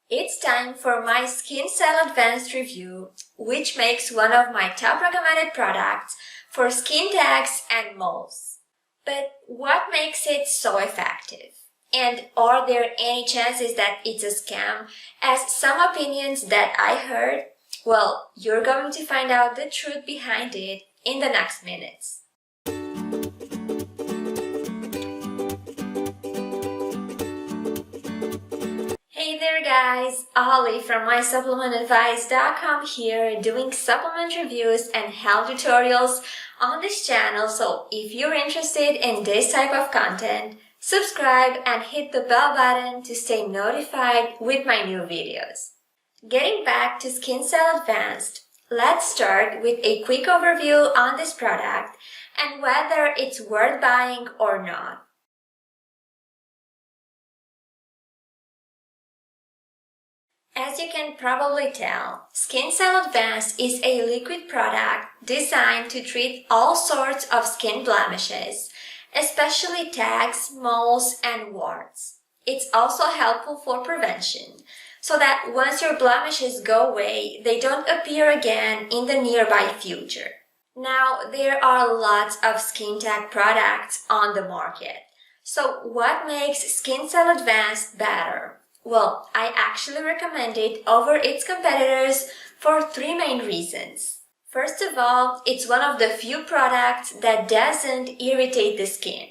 It's time for my Skin Cell Advanced review, which makes one of my top recommended products for skin tags and moles. But what makes it so effective? And are there any chances that it's a scam, as some opinions that I heard? Well, you're going to find out the truth behind it in the next minutes. Hey there guys, Ollie from MySupplementAdvice.com here doing supplement reviews and health tutorials on this channel, so if you're interested in this type of content, subscribe and hit the bell button to stay notified with my new videos. Getting back to Skin Cell Advanced, let's start with a quick overview on this product and whether it's worth buying or not. As you can probably tell, Skin Cell Advanced is a liquid product designed to treat all sorts of skin blemishes, especially tags, moles, and warts. It's also helpful for prevention, so that once your blemishes go away, they don't appear again in the nearby future. Now, there are lots of skin tag products on the market. So what makes Skin Cell Advanced better? Well, I actually recommend it over its competitors for three main reasons. First of all, it's one of the few products that doesn't irritate the skin.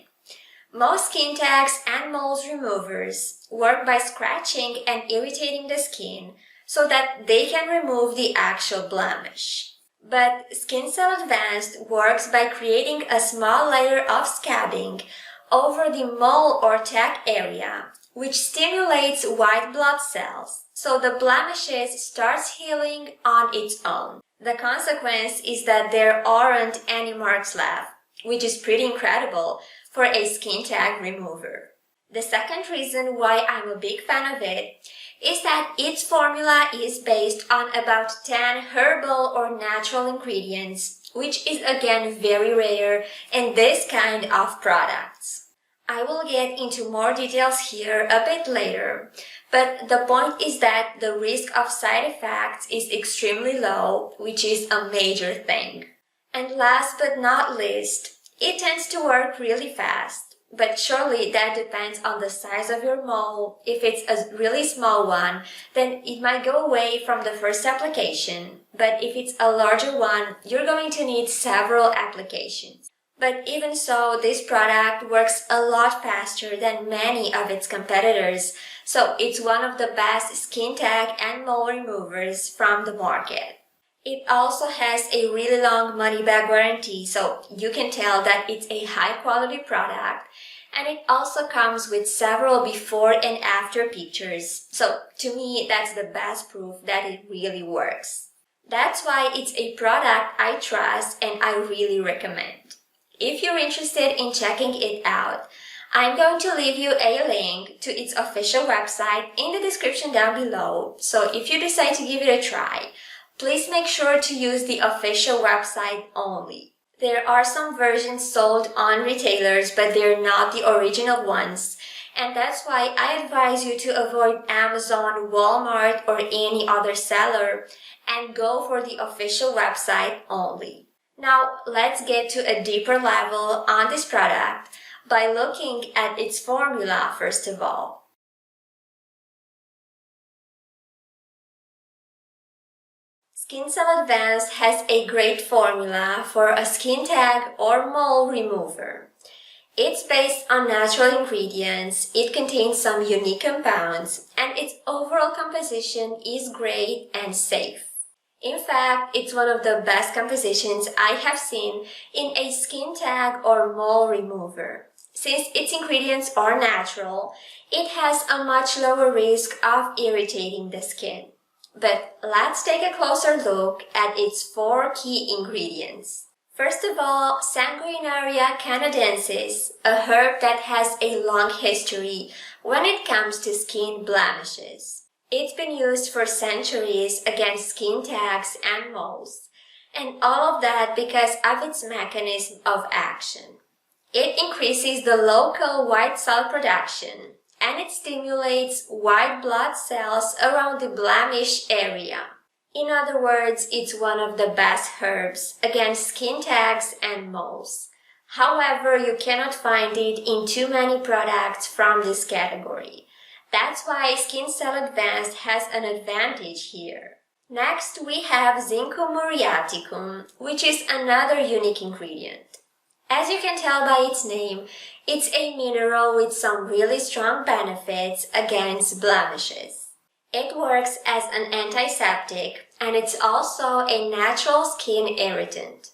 Most skin tags and moles removers work by scratching and irritating the skin so that they can remove the actual blemish. But Skin Cell Advanced works by creating a small layer of scabbing over the mole or tag area, which stimulates white blood cells, so the blemishes starts healing on its own. The consequence is that there aren't any marks left, which is pretty incredible for a skin tag remover. The second reason why I'm a big fan of it is that its formula is based on about 10 herbal or natural ingredients, which is again very rare in this kind of products. I will get into more details here a bit later, but the point is that the risk of side effects is extremely low, which is a major thing. And last but not least, it tends to work really fast, but surely that depends on the size of your mole. If it's a really small one, then it might go away from the first application, but if it's a larger one, you're going to need several applications. But even so, this product works a lot faster than many of its competitors, so it's one of the best skin tag and mole removers from the market. It also has a really long money-back guarantee, so you can tell that it's a high-quality product, and it also comes with several before and after pictures, so to me that's the best proof that it really works. That's why it's a product I trust and I really recommend. If you're interested in checking it out, I'm going to leave you a link to its official website in the description down below, so if you decide to give it a try, please make sure to use the official website only. There are some versions sold on retailers, but they're not the original ones, and that's why I advise you to avoid Amazon, Walmart, or any other seller and go for the official website only. Now, let's get to a deeper level on this product by looking at its formula first of all. Skin Cell Advanced has a great formula for a skin tag or mole remover. It's based on natural ingredients, it contains some unique compounds, and its overall composition is great and safe. In fact, it's one of the best compositions I have seen in a skin tag or mole remover. Since its ingredients are natural, it has a much lower risk of irritating the skin. But let's take a closer look at its four key ingredients. First of all, Sanguinaria canadensis, a herb that has a long history when it comes to skin blemishes. It's been used for centuries against skin tags and moles, and all of that because of its mechanism of action. It increases the local white cell production, and it stimulates white blood cells around the blemish area. In other words, it's one of the best herbs against skin tags and moles. However, you cannot find it in too many products from this category. That's why Skin Cell Advanced has an advantage here. Next, we have Zincum muriaticum, which is another unique ingredient. As you can tell by its name, it's a mineral with some really strong benefits against blemishes. It works as an antiseptic, and it's also a natural skin irritant.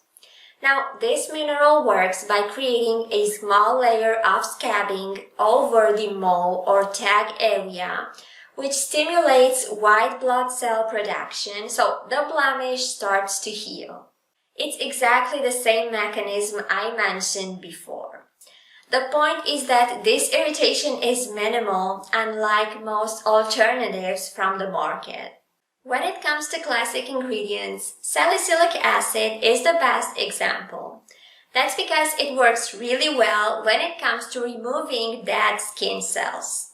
Now, this mineral works by creating a small layer of scabbing over the mole or tag area, which stimulates white blood cell production, so the blemish starts to heal. It's exactly the same mechanism I mentioned before. The point is that this irritation is minimal, unlike most alternatives from the market. When it comes to classic ingredients, salicylic acid is the best example. That's because it works really well when it comes to removing dead skin cells.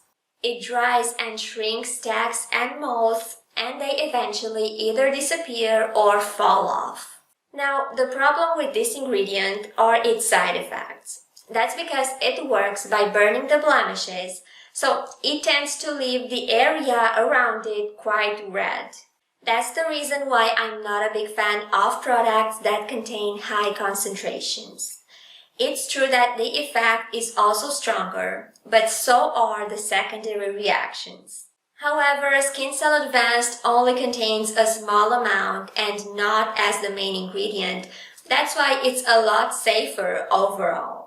It dries and shrinks tags and moles, and they eventually either disappear or fall off. Now, the problem with this ingredient are its side effects. That's because it works by burning the blemishes, so it tends to leave the area around it quite red. That's the reason why I'm not a big fan of products that contain high concentrations. It's true that the effect is also stronger, but so are the secondary reactions. However, Skin Cell Advanced only contains a small amount and not as the main ingredient. That's why it's a lot safer overall.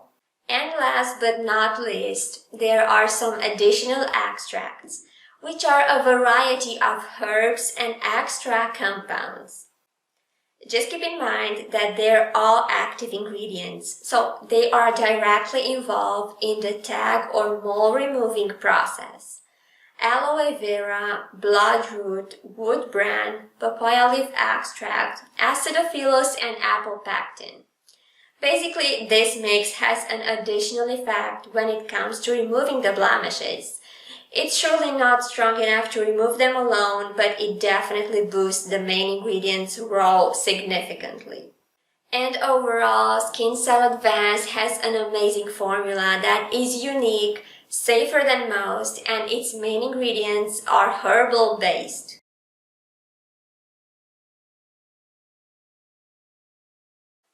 And last but not least, there are some additional extracts, which are a variety of herbs and extract compounds. Just keep in mind that they're all active ingredients, so they are directly involved in the tag or mole removing process. Aloe vera, bloodroot, wood bran, papaya leaf extract, acidophilus, and apple pectin. Basically, this mix has an additional effect when it comes to removing the blemishes. It's surely not strong enough to remove them alone, but it definitely boosts the main ingredient's role significantly. And overall, Skin Cell Advanced has an amazing formula that is unique, safer than most, and its main ingredients are herbal based.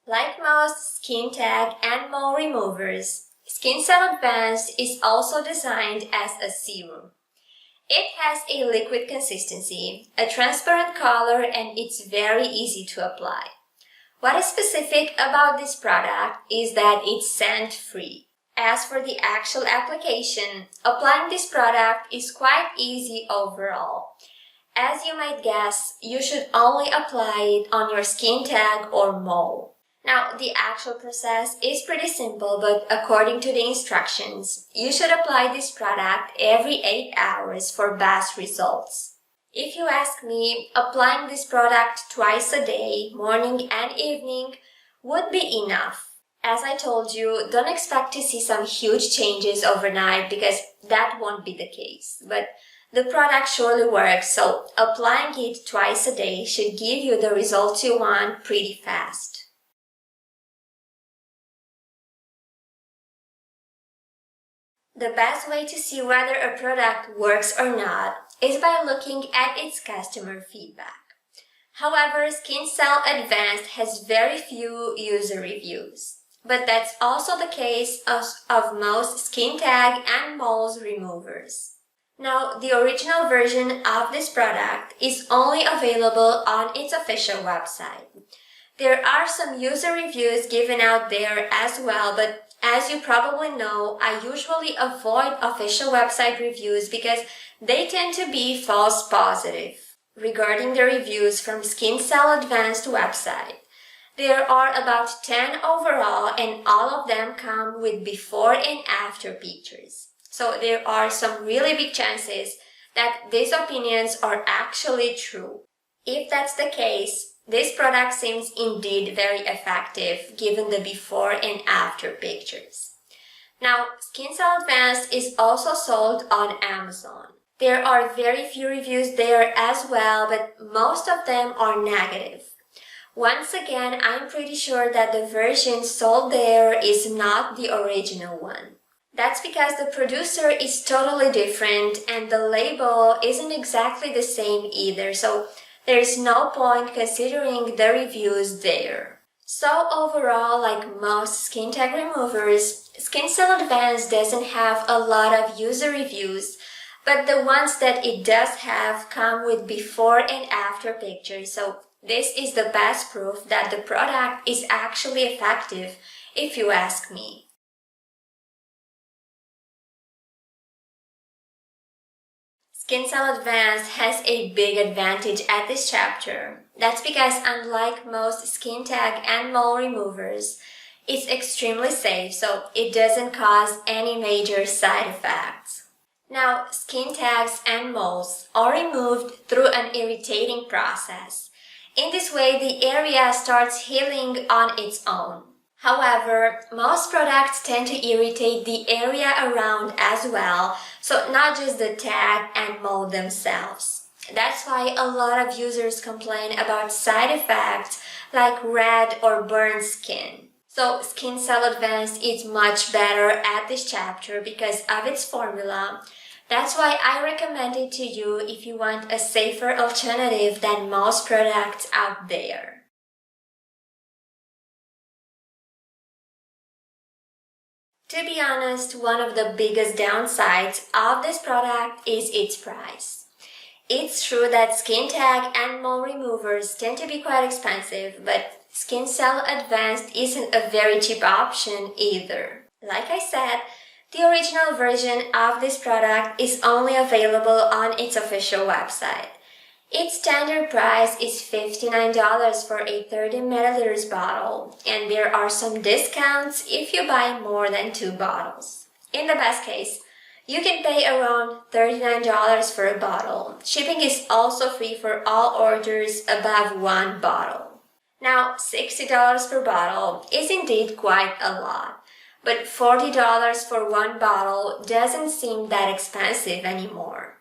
Like most skin tag and mole removers, Skin Cell Advanced is also designed as a serum. It has a liquid consistency, a transparent color, and it's very easy to apply. What is specific about this product is that it's scent-free. As for the actual application, applying this product is quite easy overall. As you might guess, you should only apply it on your skin tag or mole. Now, the actual process is pretty simple, but according to the instructions, you should apply this product every 8 hours for best results. If you ask me, applying this product twice a day, morning and evening, would be enough. As I told you, don't expect to see some huge changes overnight because that won't be the case. But the product surely works, so applying it twice a day should give you the results you want pretty fast. The best way to see whether a product works or not is by looking at its customer feedback. However, Skin Cell Advanced has very few user reviews, but that's also the case of most skin tag and moles removers. Now, the original version of this product is only available on its official website. There are some user reviews given out there as well, but as you probably know, I usually avoid official website reviews because they tend to be false positive. Regarding the reviews from Skin Cell Advanced website, there are about 10 overall and all of them come with before and after pictures. So there are some really big chances that these opinions are actually true. If that's the case, this product seems indeed very effective given the before and after pictures. Now, Skin Cell Advanced is also sold on Amazon. There are very few reviews there as well, but most of them are negative. Once again, I'm pretty sure that the version sold there is not the original one. That's because the producer is totally different and the label isn't exactly the same either, so there's no point considering the reviews there. So overall, like most skin tag removers, Skin Cell Advanced doesn't have a lot of user reviews, but the ones that it does have come with before and after pictures, so this is the best proof that the product is actually effective, if you ask me. Skin Cell Advanced has a big advantage at this chapter. That's because unlike most skin tag and mole removers, it's extremely safe, so it doesn't cause any major side effects. Now, skin tags and moles are removed through an irritating process. In this way, the area starts healing on its own. However, most products tend to irritate the area around as well, so not just the tag and mole themselves. That's why a lot of users complain about side effects like red or burned skin. So Skin Cell Advanced is much better at this chapter because of its formula. That's why I recommend it to you if you want a safer alternative than most products out there. To be honest, one of the biggest downsides of this product is its price. It's true that skin tag and mole removers tend to be quite expensive, but Skin Cell Advanced isn't a very cheap option either. Like I said, the original version of this product is only available on its official website. Its standard price is $59 for a 30 ml bottle, and there are some discounts if you buy more than 2 bottles. In the best case, you can pay around $39 for a bottle. Shipping is also free for all orders above 1 bottle. Now, $60 per bottle is indeed quite a lot, but $40 for 1 bottle doesn't seem that expensive anymore.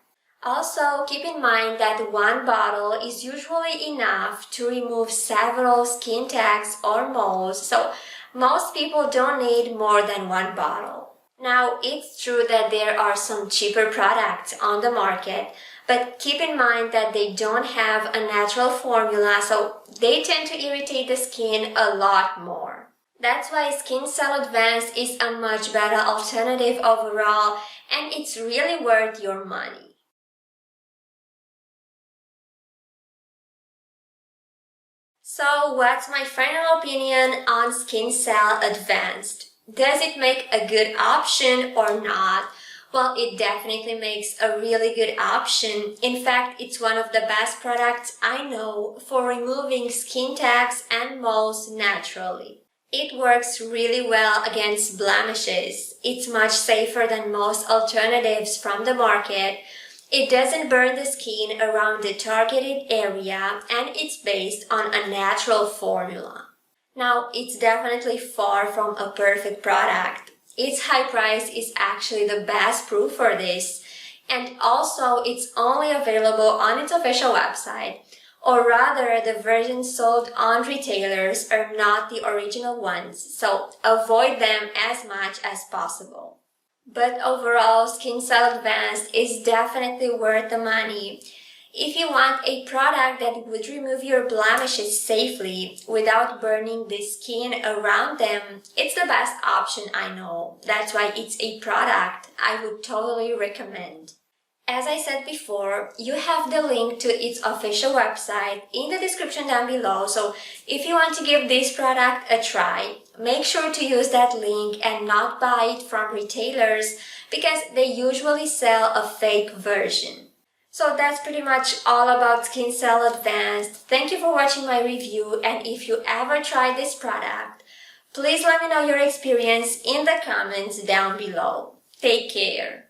Also, keep in mind that 1 bottle is usually enough to remove several skin tags or moles, so most people don't need more than 1 bottle. Now, it's true that there are some cheaper products on the market, but keep in mind that they don't have a natural formula, so they tend to irritate the skin a lot more. That's why Skin Cell Advanced is a much better alternative overall, and it's really worth your money. So, what's my final opinion on Skin Cell Advanced? Does it make a good option or not? Well, it definitely makes a really good option. In fact, it's one of the best products I know for removing skin tags and moles naturally. It works really well against blemishes. It's much safer than most alternatives from the market. It doesn't burn the skin around the targeted area, and it's based on a natural formula. Now, it's definitely far from a perfect product. Its high price is actually the best proof for this, and also it's only available on its official website, or rather the versions sold on retailers are not the original ones, so avoid them as much as possible. But overall, Skin Cell Advanced is definitely worth the money. If you want a product that would remove your blemishes safely without burning the skin around them, it's the best option I know. That's why it's a product I would totally recommend. As I said before, you have the link to its official website in the description down below, so if you want to give this product a try, make sure to use that link and not buy it from retailers because they usually sell a fake version. So that's pretty much all about Skin Cell Advanced. Thank you for watching my review, and if you ever try this product, please let me know your experience in the comments down below. Take care!